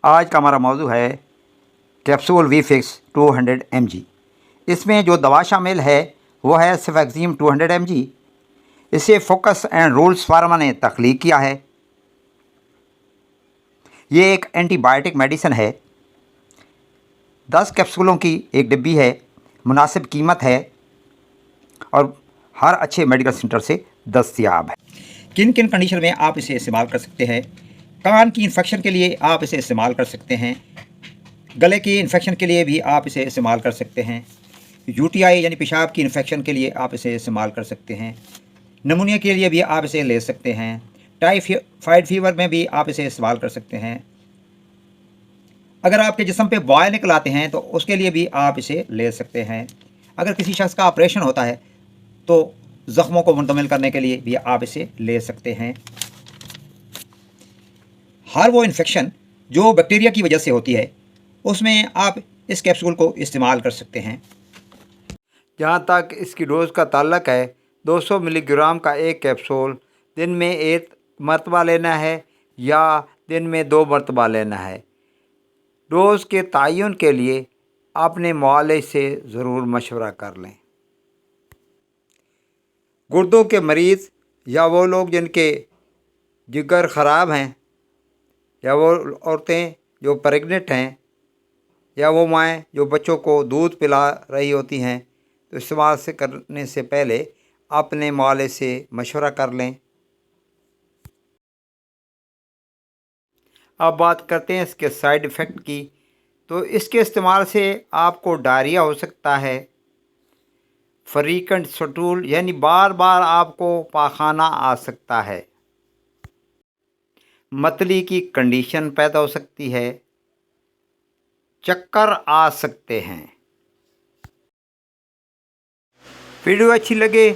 आज का हमारा मौजू है कैप्सूल वी-फिक्स 200 mg। इसमें जो दवा शामिल है वो है सेफेक्सिम 200 mg। इसे फोकस एंड रूल्स फार्मा ने तख्लीक किया है। ये एक एंटीबायोटिक मेडिसिन है। 10 कैप्सूलों की एक डिब्बी है। मुनासिब कीमत है और हर अच्छे मेडिकल सेंटर से दस्तयाब है। किन किन कंडीशन में आप इसे इस्तेमाल कर सकते हैं? कान की इन्फेक्शन के लिए आप इसे इस्तेमाल कर सकते हैं। गले की इन्फेक्शन के लिए भी आप इसे इस्तेमाल कर सकते हैं। यूटीआई यानी पेशाब की इन्फेक्शन के लिए आप इसे इस्तेमाल कर सकते हैं। नमूनिया के लिए भी आप इसे ले सकते हैं। टाइफाइड फीवर में भी आप इसे इस्तेमाल कर सकते हैं। अगर आपके जिस्म पे बॉयल निकल आते हैं तो उसके लिए भी आप इसे ले सकते हैं। अगर किसी शख्स का ऑपरेशन होता है तो ज़ख्मों को मुंतमिल करने के लिए भी आप इसे ले सकते हैं। हर वो इन्फेक्शन जो बैक्टीरिया की वजह से होती है उसमें आप इस कैप्सूल को इस्तेमाल कर सकते हैं। जहाँ तक इसकी डोज़ का ताल्लुक़ है, 200 मिलीग्राम का एक कैप्सूल दिन में 1 मरतबा लेना है या दिन में 2 मरतबा लेना है। डोज़ के तयन के लिए अपने मुआलिज से ज़रूर मशवरा कर लें। गुर्दों के मरीज़ या वो लोग जिनके जिगर ख़राब हैं या वो औरतें जो प्रेग्नेंट हैं या वो माएँ जो बच्चों को दूध पिला रही होती हैं तो इस्तेमाल से करने से पहले अपने मुआलिज से मशवरा कर लें। अब बात करते हैं इसके साइड इफ़ेक्ट की। तो इसके इस्तेमाल से आपको डायरिया हो सकता है, फ्रीक्वेंट स्टूल यानी बार बार आपको पाखाना आ सकता है, मतली की कंडीशन पैदा हो सकती है, चक्कर आ सकते हैं। वीडियो अच्छी लगे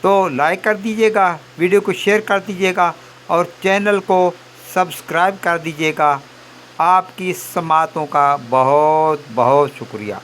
तो लाइक कर दीजिएगा, वीडियो को शेयर कर दीजिएगा और चैनल को सब्सक्राइब कर दीजिएगा। आपकी समातों का बहुत बहुत शुक्रिया।